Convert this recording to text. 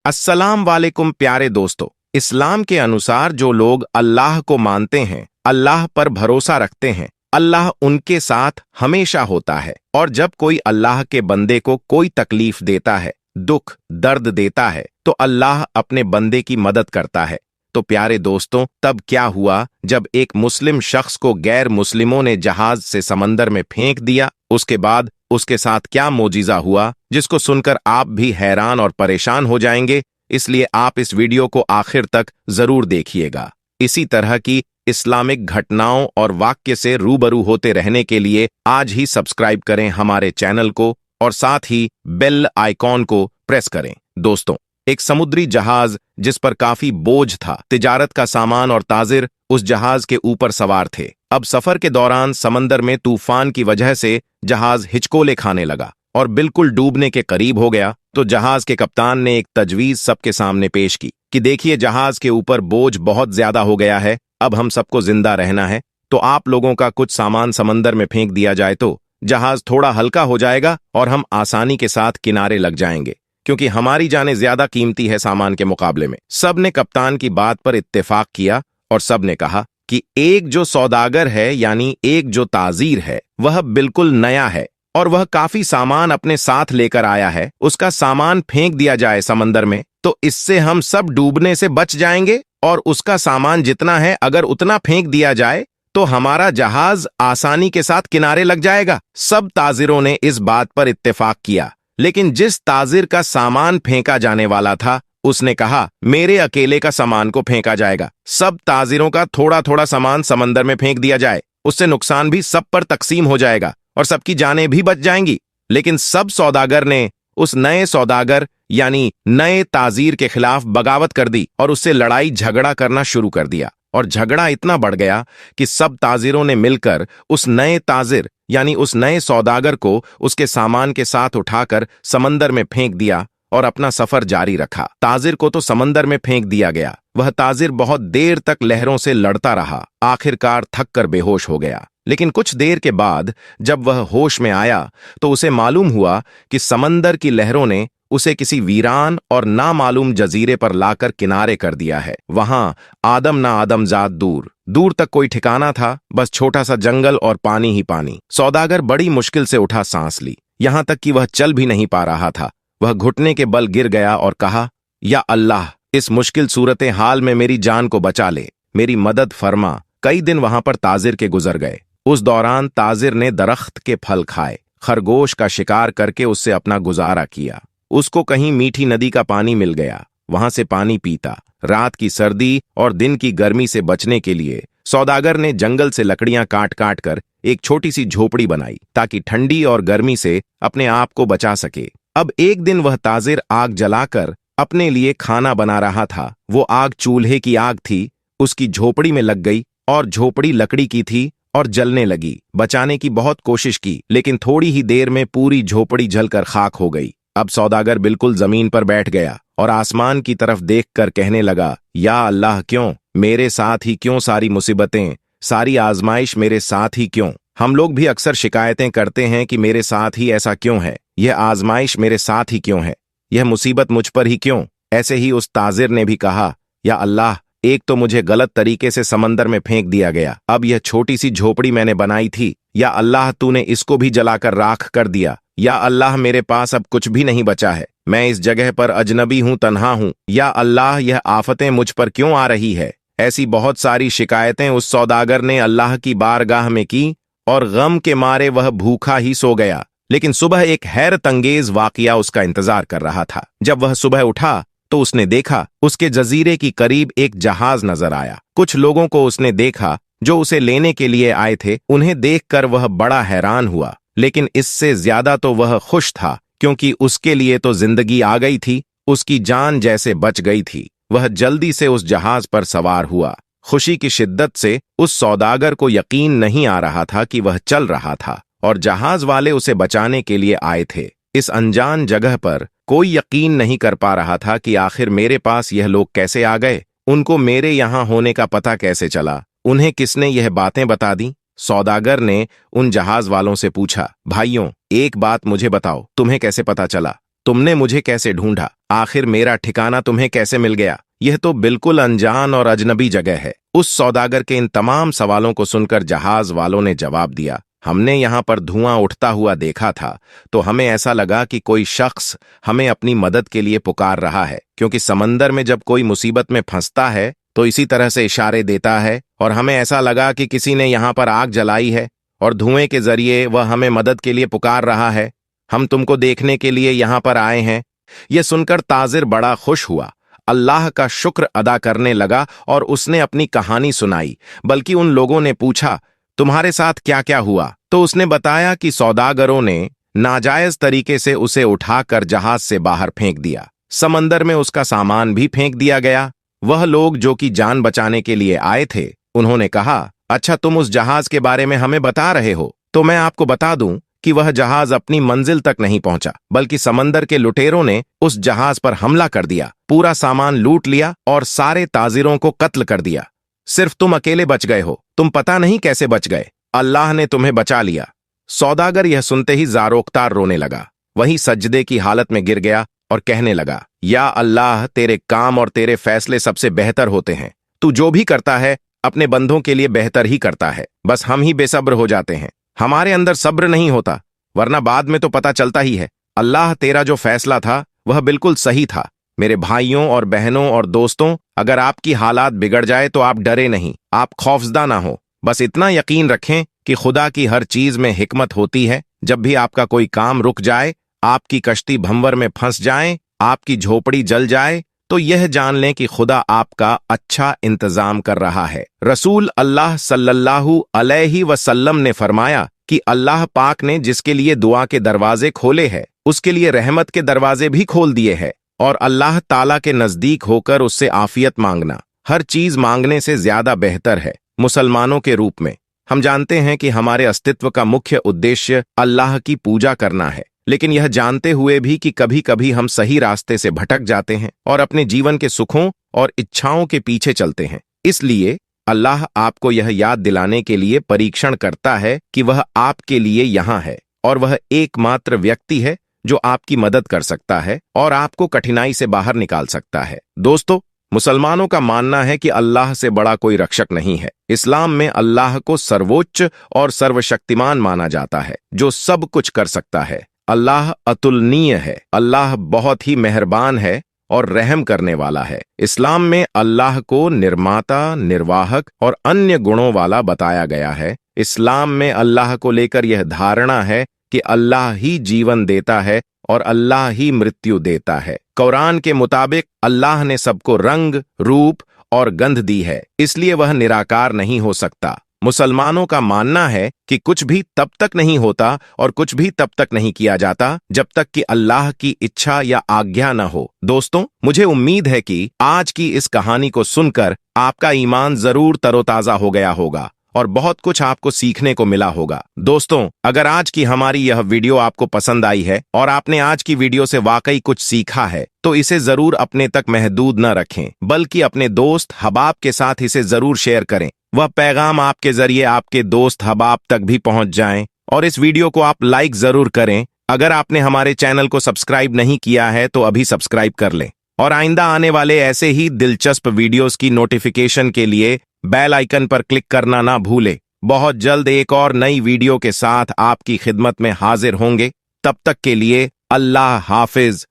अस्सलाम वालेकुम प्यारे दोस्तों। इस्लाम के अनुसार जो लोग अल्लाह को मानते हैं, अल्लाह पर भरोसा रखते हैं, अल्लाह उनके साथ हमेशा होता है। और जब कोई अल्लाह के बंदे को कोई तकलीफ देता है, दुख दर्द देता है, तो अल्लाह अपने बंदे की मदद करता है। तो प्यारे दोस्तों, तब क्या हुआ जब एक मुस्लिम शख्स को गैर मुस्लिमों ने जहाज से समंदर में फेंक दिया? उसके बाद उसके साथ क्या मोजिज़ा हुआ, जिसको सुनकर आप भी हैरान और परेशान हो जाएंगे। इसलिए आप इस वीडियो को आखिर तक जरूर देखिएगा। इसी तरह की इस्लामिक घटनाओं और वाक्य से रूबरू होते रहने के लिए आज ही सब्सक्राइब करें हमारे चैनल को और साथ ही बेल आइकॉन को प्रेस करें। दोस्तों, एक समुद्री जहाज जिस पर काफी बोझ था, तिजारत का सामान और ताजिर उस जहाज के ऊपर सवार थे। अब सफर के दौरान समंदर में तूफान की वजह से जहाज हिचकोले खाने लगा और बिल्कुल डूबने के करीब हो गया। तो जहाज के कप्तान ने एक तजवीज सबके सामने पेश की कि देखिए, जहाज के ऊपर बोझ बहुत ज्यादा हो गया है। अब हम सबको जिंदा रहना है, तो आप लोगों का कुछ सामान समंदर में फेंक दिया जाए तो जहाज थोड़ा हल्का हो जाएगा और हम आसानी के साथ किनारे लग जाएंगे, क्योंकि हमारी जानें ज्यादा कीमती है सामान के मुकाबले में। सब ने कप्तान की बात पर इत्तेफाक किया और सब ने कहा कि एक जो सौदागर है, यानी एक जो ताजीर है, वह बिल्कुल नया है और वह काफी सामान अपने साथ लेकर आया है। उसका सामान फेंक दिया जाए समंदर में तो इससे हम सब डूबने से बच जाएंगे, और उसका सामान जितना है अगर उतना फेंक दिया जाए तो हमारा जहाज आसानी के साथ किनारे लग जाएगा। सब ताजिरों ने इस बात पर इत्तेफाक किया, लेकिन जिस ताजिर का सामान फेंका जाने वाला था उसने कहा, मेरे अकेले का सामान को फेंका जाएगा। सब ताजिरों का थोड़ा थोड़ा सामान समंदर में फेंक दिया जाए, उससे नुकसान भी सब पर तकसीम हो जाएगा और सबकी जानें भी बच जाएंगी। लेकिन सब सौदागर ने उस नए सौदागर यानी नए ताजीर के खिलाफ बगावत कर दी और उससे लड़ाई झगड़ा करना शुरू कर दिया। और झगड़ा इतना बढ़ गया कि सब ताजिरों ने मिलकर उस नए ताजिर यानी उस नए सौदागर को उसके सामान के साथ उठाकर समंदर में फेंक दिया और अपना सफर जारी रखा। ताजिर को तो समंदर में फेंक दिया गया। वह ताजिर बहुत देर तक लहरों से लड़ता रहा, आखिरकार थक कर बेहोश हो गया। लेकिन कुछ देर के बाद जब वह होश में आया तो उसे मालूम हुआ कि समंदर की लहरों ने उसे किसी वीरान और नामालूम जजीरे पर लाकर किनारे कर दिया है। वहां आदम ना आदमजाद दूर दूर तक कोई ठिकाना था, बस छोटा सा जंगल और पानी ही पानी। सौदागर बड़ी मुश्किल से उठा सांस ली, यहां तक कि वह चल भी नहीं पा रहा था। वह घुटने के बल गिर गया और कहा, या अल्लाह, इस मुश्किल सूरत हाल में मेरी जान को बचा ले, मेरी मदद फरमा। कई दिन वहां पर ताजिर के गुजर गए। उस दौरान ताजिर ने दरख्त के फल खाए, खरगोश का शिकार करके उससे अपना गुजारा किया। उसको कहीं मीठी नदी का पानी मिल गया, वहां से पानी पीता। रात की सर्दी और दिन की गर्मी से बचने के लिए सौदागर ने जंगल से लकड़ियां काट काट कर एक छोटी सी झोपड़ी बनाई, ताकि ठंडी और गर्मी से अपने आप को बचा सके। अब एक दिन वह ताजिर आग जलाकर अपने लिए खाना बना रहा था। वो आग चूल्हे की आग थी, उसकी झोपड़ी में लग गई और झोपड़ी लकड़ी की थी और जलने लगी। बचाने की बहुत कोशिश की, लेकिन थोड़ी ही देर में पूरी झोपड़ी जलकर खाक हो गई। अब सौदागर बिल्कुल जमीन पर बैठ गया और आसमान की तरफ देखकर कहने लगा, या अल्लाह, क्यों मेरे साथ ही क्यों सारी मुसीबतें, सारी आजमाइश मेरे साथ ही क्यों? हम लोग भी अक्सर शिकायतें करते हैं कि मेरे साथ ही ऐसा क्यों है, यह आजमाइश मेरे साथ ही क्यों है, यह मुसीबत मुझ पर ही क्यों? ऐसे ही उस ताजिर ने भी कहा, या अल्लाह, एक तो मुझे गलत तरीके से समंदर में फेंक दिया गया, अब यह छोटी सी झोपड़ी मैंने बनाई थी, या अल्लाह, तूने इसको भी जलाकर राख कर दिया। या अल्लाह, मेरे पास अब कुछ भी नहीं बचा है, मैं इस जगह पर अजनबी हूं, तन्हा हूं। या अल्लाह, यह आफतें मुझ पर क्यों आ रही है? ऐसी बहुत सारी शिकायतें उस सौदागर ने अल्लाह की बारगाह में की और गम के मारे वह भूखा ही सो गया। लेकिन सुबह एक हैरत अंगेज वाकया उसका इंतजार कर रहा था। जब वह सुबह उठा तो उसने देखा उसके जजीरे की करीब एक जहाज नजर आया। कुछ लोगों को उसने देखा जो उसे लेने के लिए आए थे। उन्हें देखकर वह बड़ा हैरान हुआ, लेकिन इससे ज्यादा तो वह खुश था, क्योंकि उसके लिए तो जिंदगी आ गई थी, उसकी जान जैसे बच गई थी। वह जल्दी से उस जहाज पर सवार हुआ। खुशी की शिद्दत से उस सौदागर को यकीन नहीं आ रहा था कि वह चल रहा था और जहाज वाले उसे बचाने के लिए आए थे। इस अनजान जगह पर कोई यकीन नहीं कर पा रहा था कि आखिर मेरे पास यह लोग कैसे आ गए, उनको मेरे यहां होने का पता कैसे चला, उन्हें किसने यह बातें बता दी। सौदागर ने उन जहाज वालों से पूछा, भाइयों, एक बात मुझे बताओ, तुम्हें कैसे पता चला तुमने मुझे कैसे ढूंढा? आखिर मेरा ठिकाना तुम्हें कैसे मिल गया? यह तो बिल्कुल अनजान और अजनबी जगह है। उस सौदागर के इन तमाम सवालों को सुनकर जहाज वालों ने जवाब दिया, हमने यहाँ पर धुआं उठता हुआ देखा था, तो हमें ऐसा लगा कि कोई शख्स हमें अपनी मदद के लिए पुकार रहा है, क्योंकि समंदर में जब कोई मुसीबत में फंसता है तो इसी तरह से इशारे देता है, और हमें ऐसा लगा कि किसी ने यहाँ पर आग जलाई है और धुएं के जरिए वह हमें मदद के लिए पुकार रहा है। हम तुमको देखने के लिए यहाँ पर आए हैं। यह सुनकर ताजिर बड़ा खुश हुआ, अल्लाह का शुक्र अदा करने लगा और उसने अपनी कहानी सुनाई। बल्कि उन लोगों ने पूछा, तुम्हारे साथ क्या क्या हुआ? तो उसने बताया कि सौदागरों ने नाजायज तरीके से उसे उठाकर जहाज से बाहर फेंक दिया। समंदर में उसका सामान भी फेंक दिया गया। वह लोग जो कि जान बचाने के लिए आए थे, उन्होंने कहा, अच्छा तुम उस जहाज के बारे में हमें बता रहे हो, तो मैं आपको बता दूं कि वह जहाज अपनी मंजिल तक नहीं पहुंचा, बल्कि समंदर के लुटेरों ने उस जहाज पर हमला कर दिया, पूरा सामान लूट लिया और सारे ताजिरों को कत्ल कर दिया। सिर्फ तुम अकेले बच गए हो। तुम पता नहीं कैसे बच गए, अल्लाह ने तुम्हें बचा लिया। सौदागर यह सुनते ही जारोक्तार रोने लगा। वही सजदे की हालत में गिर गया और कहने लगा, या अल्लाह, तेरे काम और तेरे फैसले सबसे बेहतर होते हैं। तू जो भी करता है अपने बंदों के लिए बेहतर ही करता है। बस हम ही बेसब्र हो जाते हैं, हमारे अंदर सब्र नहीं होता, वरना बाद में तो पता चलता ही है। अल्लाह, तेरा जो फैसला था वह बिल्कुल सही था। मेरे भाइयों और बहनों और दोस्तों, अगर आपकी हालात बिगड़ जाए तो आप डरे नहीं, आप खौफजदा ना हो। बस इतना यकीन रखें कि खुदा की हर चीज में हिकमत होती है। जब भी आपका कोई काम रुक जाए, आपकी कश्ती भंवर में फंस जाए, आपकी झोपड़ी जल जाए, तो यह जान लें कि खुदा आपका अच्छा इंतजाम कर रहा है। रसूल अल्लाह सल्लल्लाहु अलैहि वसल्लम ने फरमाया कि अल्लाह पाक ने जिसके लिए दुआ के दरवाजे खोले हैं, उसके लिए रहमत के दरवाजे भी खोल दिए हैं। और अल्लाह ताला के नजदीक होकर उससे आफियत मांगना हर चीज मांगने से ज्यादा बेहतर है। मुसलमानों के रूप में हम जानते हैं कि हमारे अस्तित्व का मुख्य उद्देश्य अल्लाह की पूजा करना है, लेकिन यह जानते हुए भी कि कभी कभी हम सही रास्ते से भटक जाते हैं और अपने जीवन के सुखों और इच्छाओं के पीछे चलते हैं। इसलिए अल्लाह आपको यह याद दिलाने के लिए परीक्षण करता है कि वह आपके लिए यहाँ है और वह एकमात्र व्यक्ति है जो आपकी मदद कर सकता है और आपको कठिनाई से बाहर निकाल सकता है। दोस्तों, मुसलमानों का मानना है कि अल्लाह से बड़ा कोई रक्षक नहीं है। इस्लाम में अल्लाह को सर्वोच्च और सर्वशक्तिमान माना जाता है, जो सब कुछ कर सकता है। अल्लाह अतुलनीय है, अल्लाह बहुत ही मेहरबान है और रहम करने वाला है। इस्लाम में अल्लाह को निर्माता, निर्वाहक और अन्य गुणों वाला बताया गया है। इस्लाम में अल्लाह को लेकर यह धारणा है कि अल्लाह ही जीवन देता है और अल्लाह ही मृत्यु देता है। कुरान के मुताबिक अल्लाह ने सबको रंग, रूप और गंध दी है, इसलिए वह निराकार नहीं हो सकता। मुसलमानों का मानना है कि कुछ भी तब तक नहीं होता और कुछ भी तब तक नहीं किया जाता जब तक कि अल्लाह की इच्छा या आज्ञा न हो। दोस्तों, मुझे उम्मीद है कि आज की इस कहानी को सुनकर आपका ईमान जरूर तरोताजा हो गया होगा और बहुत कुछ आपको सीखने को मिला होगा। दोस्तों, अगर आज की हमारी यह वीडियो आपको पसंद आई है और आपने आज की वीडियो से वाकई कुछ सीखा है, तो इसे जरूर अपने तक महदूद न रखें, बल्कि अपने दोस्त हबाब के साथ इसे जरूर शेयर करें। वह पैगाम आपके जरिए आपके दोस्त हबाब तक भी पहुंच जाएं। और इस वीडियो को आप लाइक जरूर करें। अगर आपने हमारे चैनल को सब्सक्राइब नहीं किया है तो अभी सब्सक्राइब कर लें और आइंदा आने वाले ऐसे ही दिलचस्प वीडियोस की नोटिफिकेशन के लिए बेल आइकन पर क्लिक करना ना भूलें। बहुत जल्द एक और नई वीडियो के साथ आपकी खिदमत में हाजिर होंगे। तब तक के लिए अल्लाह हाफिज।